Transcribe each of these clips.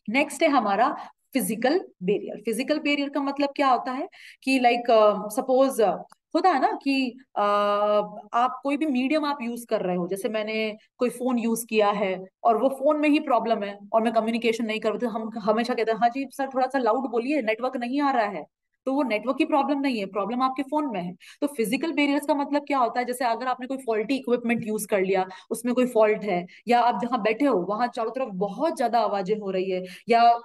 Next है हमारा physical barrier. Physical barrier का मतलब क्या होता है कि लाइक सपोज होता है ना कि आप कोई भी मीडियम आप यूज कर रहे हो, जैसे मैंने कोई फोन यूज किया है और वो फोन में ही प्रॉब्लम है और मैं कम्युनिकेशन नहीं कर पाती, तो हम हमेशा कहते हैं हाँ जी सर थोड़ा सा लाउड बोलिए, नेटवर्क नहीं आ रहा है। तो वो नेटवर्क की प्रॉब्लम नहीं है, प्रॉब्लम आपके फोन में है। तो फिजिकल बैरियर्स का मतलब क्या होता है, जैसे अगर आपने कोई फॉल्टी इक्विपमेंट यूज कर लिया, उसमें कोई फॉल्ट है, या आप जहां बैठे हो वहां चारों तरफ बहुत ज्यादा आवाजें हो रही है, या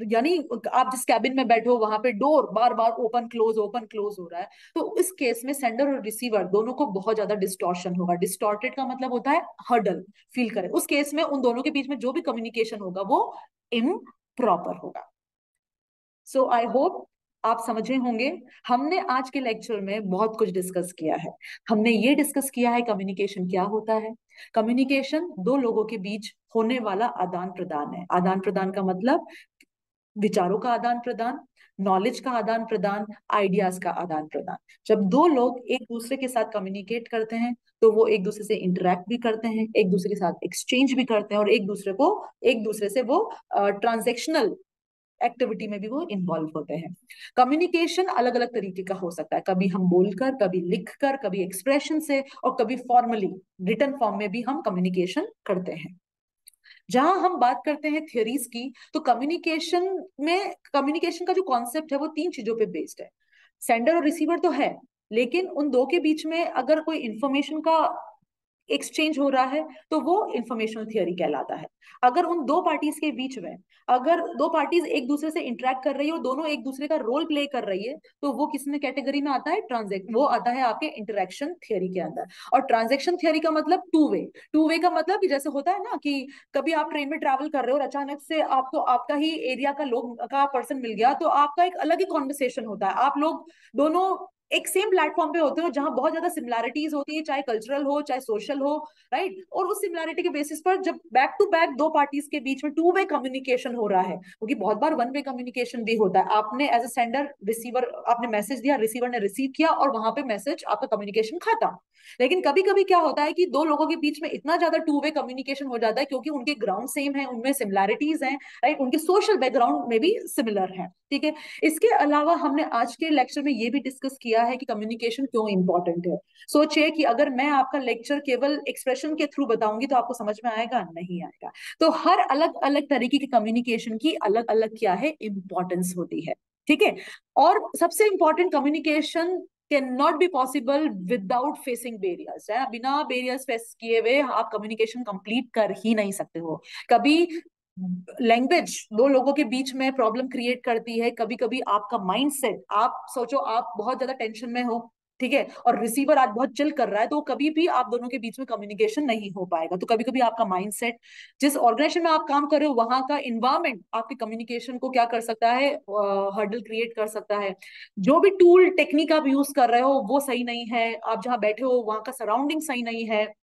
यानी आप जिस कैबिन में बैठे हो वहां पे डोर बार बार ओपन क्लोज हो रहा है, तो इस केस में सेंडर और रिसीवर दोनों को बहुत ज्यादा डिस्टॉर्शन होगा। डिस्टॉर्टेड का मतलब होता है हर्डल फील करे। उस केस में उन दोनों के बीच में जो भी कम्युनिकेशन होगा वो इम्प्रॉपर होगा। सो आई होप आप समझे होंगे। हमने आज के लेक्चर में बहुत कुछ डिस्कस किया है। हमने ये डिस्कस किया है कम्युनिकेशन क्या होता है। कम्युनिकेशन दो लोगों के बीच होने वाला आदान प्रदान है। आदान प्रदान का मतलब विचारों का आदान प्रदान, नॉलेज का आदान प्रदान, आइडियाज का आदान प्रदान। जब दो लोग एक दूसरे के साथ कम्युनिकेट करते हैं तो वो एक दूसरे से इंटरेक्ट भी करते हैं, एक दूसरे के साथ एक्सचेंज भी करते हैं, और एक दूसरे से वो ट्रांजेक्शनल एक्टिविटी में भी वो इन्वॉल्व होते हैं। कम्युनिकेशन अलग अलग तरीके का हो सकता है, कभी हम बोलकर, कभी लिखकर, कभी एक्सप्रेशन से, और कभी फॉर्मली रिटन फॉर्म में भी हम कम्युनिकेशन करते हैं। जहां हम बात करते हैं थियरीज की, तो कम्युनिकेशन का जो कॉन्सेप्ट है वो तीन चीजों पे बेस्ड है। सेंडर और रिसीवर तो है, लेकिन उन दो के बीच में अगर कोई इंफॉर्मेशन का एक्सचेंज हो रहा है तो वो इंफॉर्मेशनल थियरी कहलाता है। अगर उन दो पार्टीज के बीच में, अगर दो पार्टीज एक दूसरे से इंटरेक्ट कर रही है और दोनों एक दूसरे का रोल प्ले कर रही है, तो वो किस में कैटेगरी में आता है, ट्रांजेक्ट, वो आता है आपके इंटरेक्शन थियरी के अंदर। और ट्रांजेक्शन थियरी का मतलब टू वे का मतलब कि जैसे होता है ना कि कभी आप ट्रेन में ट्रैवल कर रहे हो और अचानक से आपको आपका ही एरिया का लोग का पर्सन मिल गया, तो आपका एक अलग ही कॉन्वर्सेशन होता है। आप लोग दोनों एक सेम प्लेटफॉर्म पे होते हो जहां बहुत ज्यादा सिमिलैरिटीज होती है, चाहे कल्चरल हो चाहे सोशल हो, राइट। और उस सिमिलैरिटी के बेसिस पर जब बैक टू बैक दो पार्टीज के बीच में टू वे कम्युनिकेशन हो रहा है, क्योंकि बहुत बार वन वे कम्युनिकेशन भी होता है, आपने एज अ सेंडर रिसीवर आपने मैसेज दिया, रिसीवर ने रिसीव किया और वहां पे मैसेज आपका कम्युनिकेशन खत्म। लेकिन कभी कभी क्या होता है कि दो लोगों के बीच में इतना ज्यादा टू वे कम्युनिकेशन हो जाता है क्योंकि उनके ग्राउंड सेम है, उनमें सिमिलैरिटीज हैं, राइट, उनके सोशल बैकग्राउंड में भी सिमिलर है, ठीक है। इसके अलावा हमने आज के लेक्चर में ये भी डिस्कस किया है कि कम्युनिकेशन क्यों इंपॉर्टेंट है। सोचिए कि अगर मैं आपका लेक्चर केवल एक्सप्रेशन के थ्रू बताऊंगी तो आपको समझ में आएगा, नहीं आएगा। तो हर अलग अलग तरीके की कम्युनिकेशन की अलग अलग क्या है, इंपॉर्टेंस होती है, ठीक है। और सबसे important, communication can not be possible without facing barriers है। बिना बैरियर्स फेस किए हुए आप कम्युनिकेशन कंप्लीट कर ही नहीं सकते हो। कभी लैंग्वेज दो लोगों के बीच में प्रॉब्लम क्रिएट करती है, कभी कभी आपका माइंडसेट, आप सोचो आप बहुत ज्यादा टेंशन में हो, ठीक है, और रिसीवर आज बहुत चिल कर रहा है, तो कभी भी आप दोनों के बीच में कम्युनिकेशन नहीं हो पाएगा। तो कभी कभी आपका माइंडसेट, जिस ऑर्गेनाइजेशन में आप काम कर रहे हो वहां का इन्वायरमेंट आपके कम्युनिकेशन को क्या कर सकता है, हर्डल क्रिएट कर सकता है। जो भी टूल टेक्निक आप यूज कर रहे हो वो सही नहीं है, आप जहां बैठे हो वहां का सराउंडिंग सही नहीं है,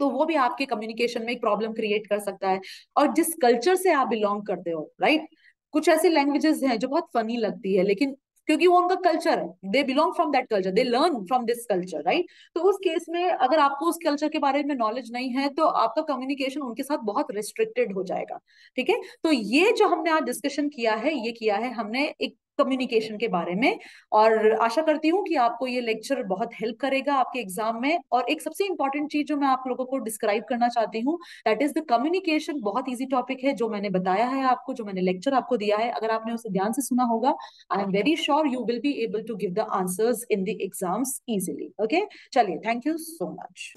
तो वो भी आपके कम्युनिकेशन में एक प्रॉब्लम क्रिएट कर सकता है। और जिस कल्चर से आप बिलोंग करते हो, राइट, कुछ ऐसी लैंग्वेजेस हैं जो बहुत फनी लगती है, लेकिन क्योंकि वो उनका कल्चर है, they belong from that culture, they learn from this culture, right. तो उस केस में अगर आपको उस कल्चर के बारे में नॉलेज नहीं है तो आपका कम्युनिकेशन उनके साथ बहुत रिस्ट्रिक्टेड हो जाएगा, ठीक है। तो ये जो हमने आज डिस्कशन किया है, ये किया है हमने एक कम्युनिकेशन के बारे में। और आशा करती हूँ कि आपको ये लेक्चर बहुत हेल्प करेगा आपके एग्जाम में। और एक सबसे इंपॉर्टेंट चीज जो मैं आप लोगों को डिस्क्राइब करना चाहती हूँ, दैट इज द कम्युनिकेशन। बहुत इजी टॉपिक है जो मैंने बताया है आपको, जो मैंने लेक्चर आपको दिया है, अगर आपने उसे ध्यान से सुना होगा, I am very sure you will be able to give the answers in the exams easily. Okay, चलिए, थैंक यू सो मच।